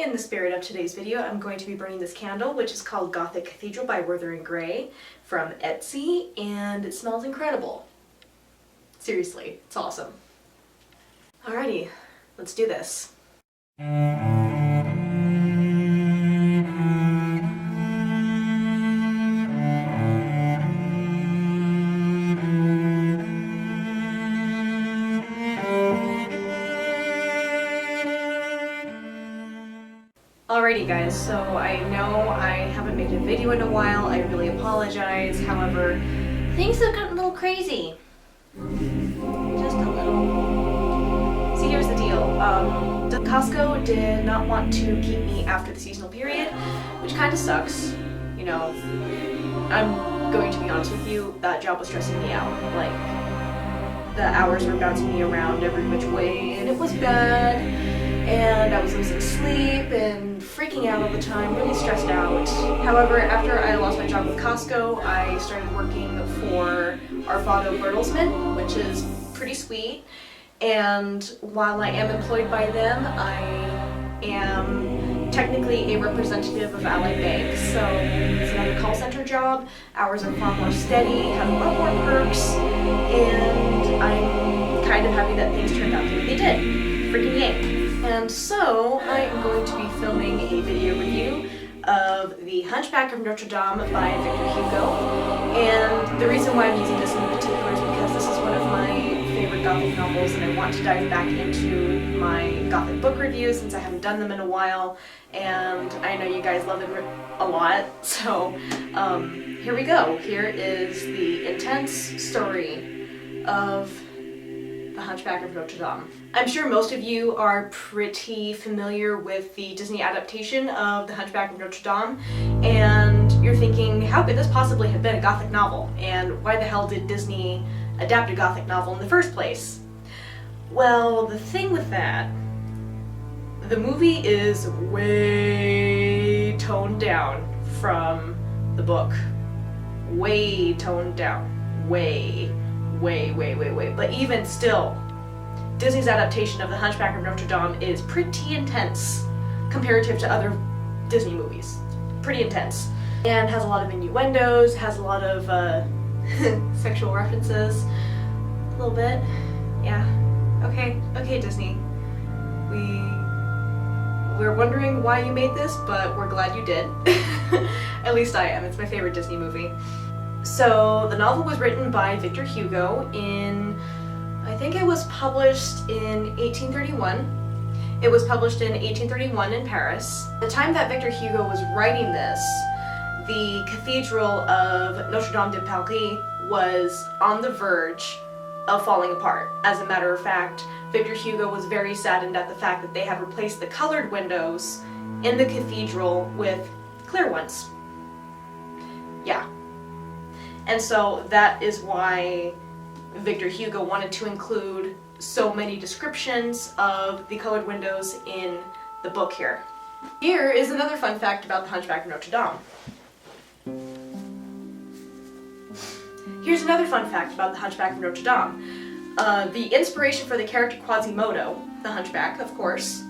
In the spirit of today's video, I'm going to be burning this candle, which is called Gothic Cathedral by Werther & Gray from Etsy, and it smells incredible. Seriously, it's awesome. Alrighty, let's do this. Alrighty guys, so I know I haven't made a video in a while, I really apologize, however, things have gotten a little crazy. Just a little. See, here's the deal. Costco did not want to keep me after the seasonal period, which kind of sucks. You know, I'm going to be honest with you, that job was stressing me out. Like, the hours were bouncing me around every which way, and it was bad. And I was losing sleep and freaking out all the time, really stressed out. However, after I lost my job with Costco, I started working for Arvado Bertelsmann, which is pretty sweet. And while I am employed by them, I am technically a representative of Ally Bank. So it's another call center job. Hours are far more steady, have a lot more perks, and I'm kind of happy that things turned out the way they did. Freaking yay. And so, I am going to be filming a video review of The Hunchback of Notre Dame by Victor Hugo. And the reason why I'm using this in particular is because this is one of my favorite Gothic novels, and I want to dive back into my Gothic book reviews since I haven't done them in a while. And I know you guys love them a lot, so here we go. Here is the intense story of The Hunchback of Notre Dame. I'm sure most of you are pretty familiar with the Disney adaptation of The Hunchback of Notre Dame, and you're thinking, how could this possibly have been a Gothic novel? And why the hell did Disney adapt a Gothic novel in the first place? Well, the thing with that, the movie is way toned down from the book. Way toned down. Way. But even still, Disney's adaptation of The Hunchback of Notre Dame is pretty intense comparative to other Disney movies. Pretty intense. And has a lot of innuendos, has a lot of sexual references. A little bit. Yeah. Okay, Disney. We're wondering why you made this, but we're glad you did. At least I am. It's my favorite Disney movie. So, the novel was written by Victor Hugo I think it was published in 1831. It was published in 1831 in Paris. The time that Victor Hugo was writing this, the Cathedral of Notre Dame de Paris was on the verge of falling apart. As a matter of fact, Victor Hugo was very saddened at the fact that they had replaced the colored windows in the cathedral with clear ones. Yeah. And so that is why Victor Hugo wanted to include so many descriptions of the colored windows in the book here. Here is another fun fact about The Hunchback of Notre Dame. Here's another fun fact about The Hunchback of Notre Dame. The inspiration for the character Quasimodo, the Hunchback, of course,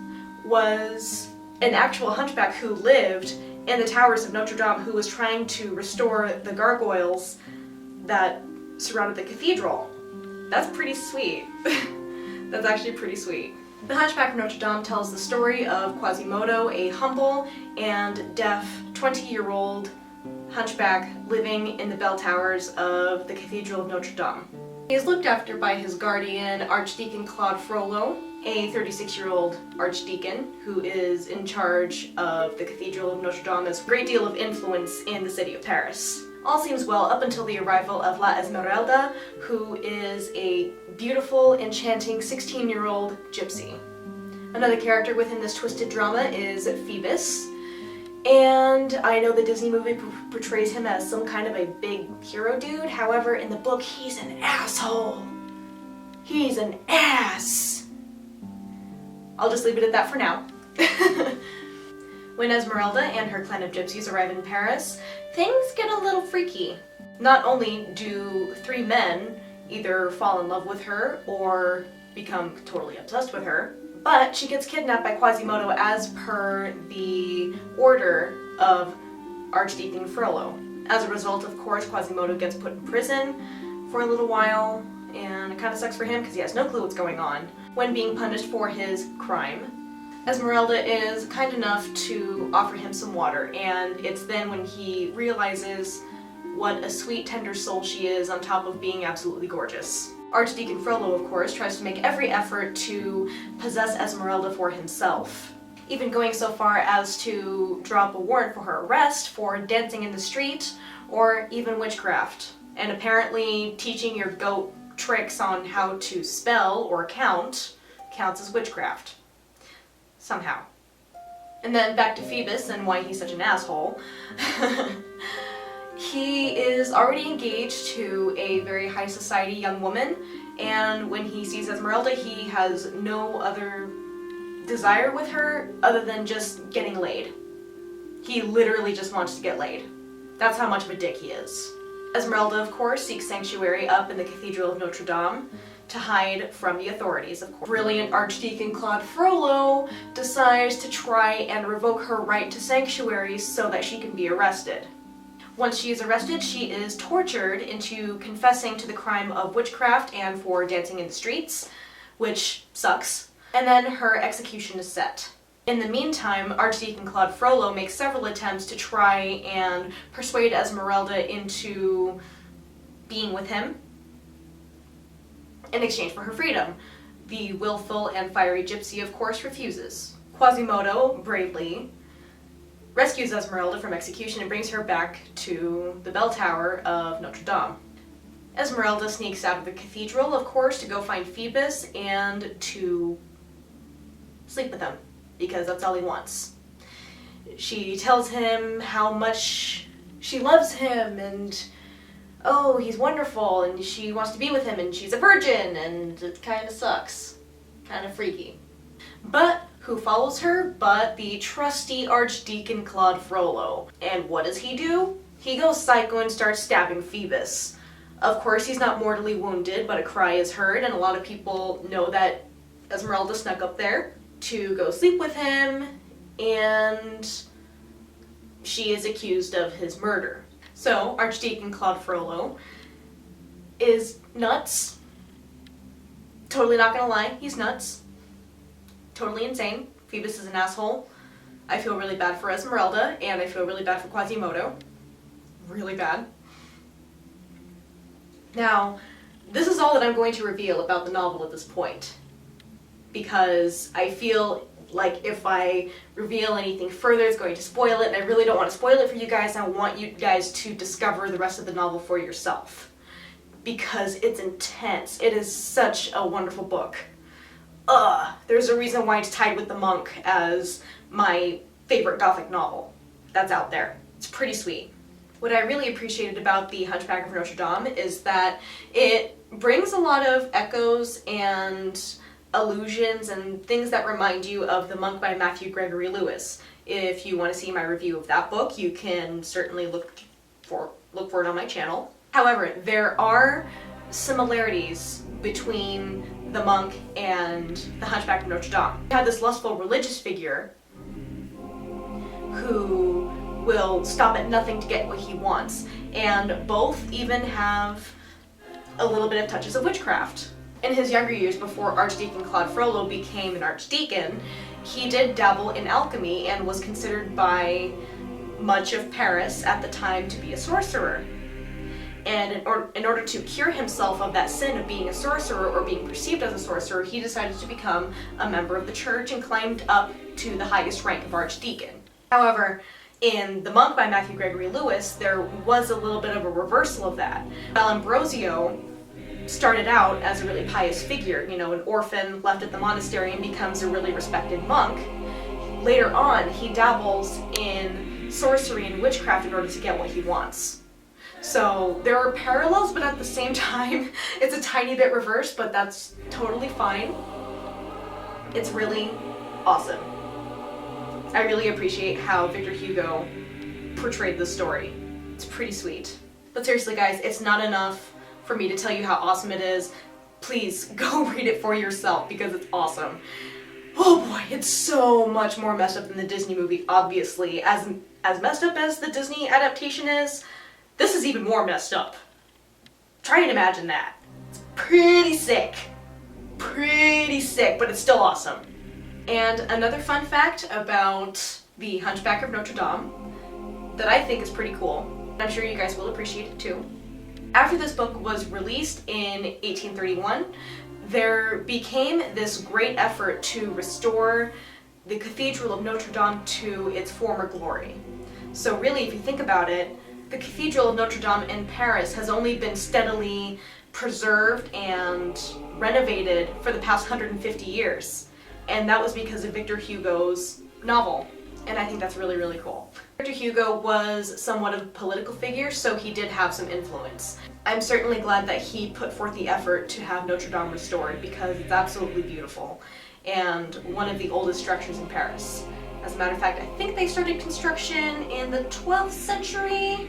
was an actual hunchback who lived in the towers of Notre Dame who was trying to restore the gargoyles that surrounded the cathedral. That's pretty sweet. That's actually pretty sweet. The Hunchback of Notre Dame tells the story of Quasimodo, a humble and deaf 20-year-old hunchback living in the bell towers of the Cathedral of Notre Dame. He is looked after by his guardian, Archdeacon Claude Frollo, a 36-year-old archdeacon who is in charge of the Cathedral of Notre Dame, has a great deal of influence in the city of Paris. All seems well up until the arrival of La Esmeralda, who is a beautiful, enchanting 16-year-old gypsy. Another character within this twisted drama is Phoebus, and I know the Disney movie portrays him as some kind of a big hero dude. However, in the book, he's an asshole. He's an ass. I'll just leave it at that for now. When Esmeralda and her clan of gypsies arrive in Paris, things get a little freaky. Not only do three men either fall in love with her or become totally obsessed with her, But she gets kidnapped by Quasimodo as per the order of Archdeacon Frollo. As a result, of course, Quasimodo gets put in prison for a little while, and it kind of sucks for him because he has no clue what's going on when being punished for his crime. Esmeralda is kind enough to offer him some water, and it's then when he realizes what a sweet, tender soul she is on top of being absolutely gorgeous. Archdeacon Frollo, of course, tries to make every effort to possess Esmeralda for himself, even going so far as to drop a warrant for her arrest for dancing in the street or even witchcraft. And apparently teaching your goat tricks on how to spell or count counts as witchcraft. Somehow. And then back to Phoebus and why he's such an asshole. He is already engaged to a very high society young woman, and when he sees Esmeralda, he has no other desire with her other than just getting laid. He literally just wants to get laid. That's how much of a dick he is. Esmeralda, of course, seeks sanctuary up in the Cathedral of Notre Dame to hide from the authorities, of course. Brilliant Archdeacon Claude Frollo decides to try and revoke her right to sanctuary so that she can be arrested. Once she is arrested, she is tortured into confessing to the crime of witchcraft and for dancing in the streets, which sucks, and then her execution is set. In the meantime, Archdeacon Claude Frollo makes several attempts to try and persuade Esmeralda into being with him in exchange for her freedom. The willful and fiery gypsy, of course, refuses. Quasimodo bravely rescues Esmeralda from execution and brings her back to the bell tower of Notre Dame. Esmeralda sneaks out of the cathedral, of course, to go find Phoebus and to sleep with him, because that's all he wants. She tells him how much she loves him and oh, he's wonderful, and she wants to be with him, and she's a virgin, and it kind of sucks. Kind of freaky. But who follows her but the trusty Archdeacon Claude Frollo. And what does he do? He goes psycho and starts stabbing Phoebus. Of course, he's not mortally wounded, but a cry is heard, and a lot of people know that Esmeralda snuck up there to go sleep with him, and she is accused of his murder. So, Archdeacon Claude Frollo is nuts. Totally not gonna lie, he's nuts. Totally insane. Phoebus is an asshole. I feel really bad for Esmeralda, and I feel really bad for Quasimodo. Really bad. Now, this is all that I'm going to reveal about the novel at this point, because I feel like if I reveal anything further, it's going to spoil it, and I really don't want to spoil it for you guys. I want you guys to discover the rest of the novel for yourself, because it's intense. It is such a wonderful book. There's a reason why it's tied with The Monk as my favorite Gothic novel that's out there. It's pretty sweet. What I really appreciated about the Hunchback of Notre Dame is that it brings a lot of echoes and allusions and things that remind you of The Monk by Matthew Gregory Lewis. If you want to see my review of that book, you can certainly look for it on my channel. However, there are similarities between The Monk and the Hunchback of Notre Dame. You have this lustful religious figure who will stop at nothing to get what he wants, and both even have a little bit of touches of witchcraft. In his younger years, before Archdeacon Claude Frollo became an archdeacon, he did dabble in alchemy and was considered by much of Paris at the time to be a sorcerer. And in order to cure himself of that sin of being a sorcerer or being perceived as a sorcerer, he decided to become a member of the church and climbed up to the highest rank of archdeacon. However, in The Monk by Matthew Gregory Lewis, there was a little bit of a reversal of that. While Ambrosio started out as a really pious figure, you know, an orphan left at the monastery and becomes a really respected monk, later on he dabbles in sorcery and witchcraft in order to get what he wants. So there are parallels, but at the same time, it's a tiny bit reversed, but that's totally fine. It's really awesome. I really appreciate how Victor Hugo portrayed this story. It's pretty sweet. But seriously guys, it's not enough for me to tell you how awesome it is. Please go read it for yourself because it's awesome. Oh boy, it's so much more messed up than the Disney movie, obviously. As messed up as the Disney adaptation is, this is even more messed up. Try and imagine that. It's pretty sick. Pretty sick, but it's still awesome. And another fun fact about the Hunchback of Notre Dame that I think is pretty cool, and I'm sure you guys will appreciate it too. After this book was released in 1831, there became this great effort to restore the Cathedral of Notre Dame to its former glory. So really, if you think about it, the Cathedral of Notre Dame in Paris has only been steadily preserved and renovated for the past 150 years. And that was because of Victor Hugo's novel. And I think that's really, really cool. Victor Hugo was somewhat of a political figure, so he did have some influence. I'm certainly glad that he put forth the effort to have Notre Dame restored because it's absolutely beautiful and one of the oldest structures in Paris. As a matter of fact, I think they started construction in the 12th century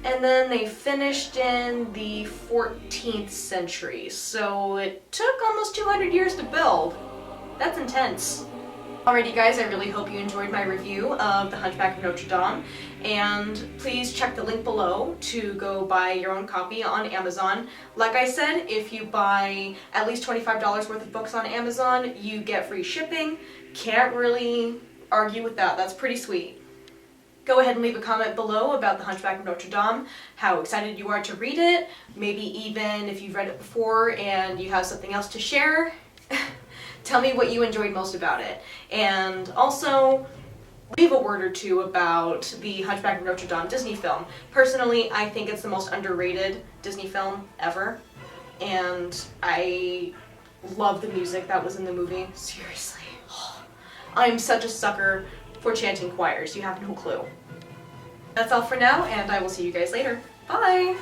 and then they finished in the 14th century, so it took almost 200 years to build. That's intense. Alrighty guys, I really hope you enjoyed my review of The Hunchback of Notre Dame, and please check the link below to go buy your own copy on Amazon. Like I said, if you buy at least $25 worth of books on Amazon, you get free shipping. Can't really argue with that, that's pretty sweet. Go ahead and leave a comment below about The Hunchback of Notre Dame, how excited you are to read it, maybe even if you've read it before and you have something else to share. Tell me what you enjoyed most about it. And also, leave a word or two about the Hunchback of Notre Dame Disney film. Personally, I think it's the most underrated Disney film ever. And I love the music that was in the movie. Seriously. I'm such a sucker for chanting choirs. You have no clue. That's all for now, and I will see you guys later. Bye!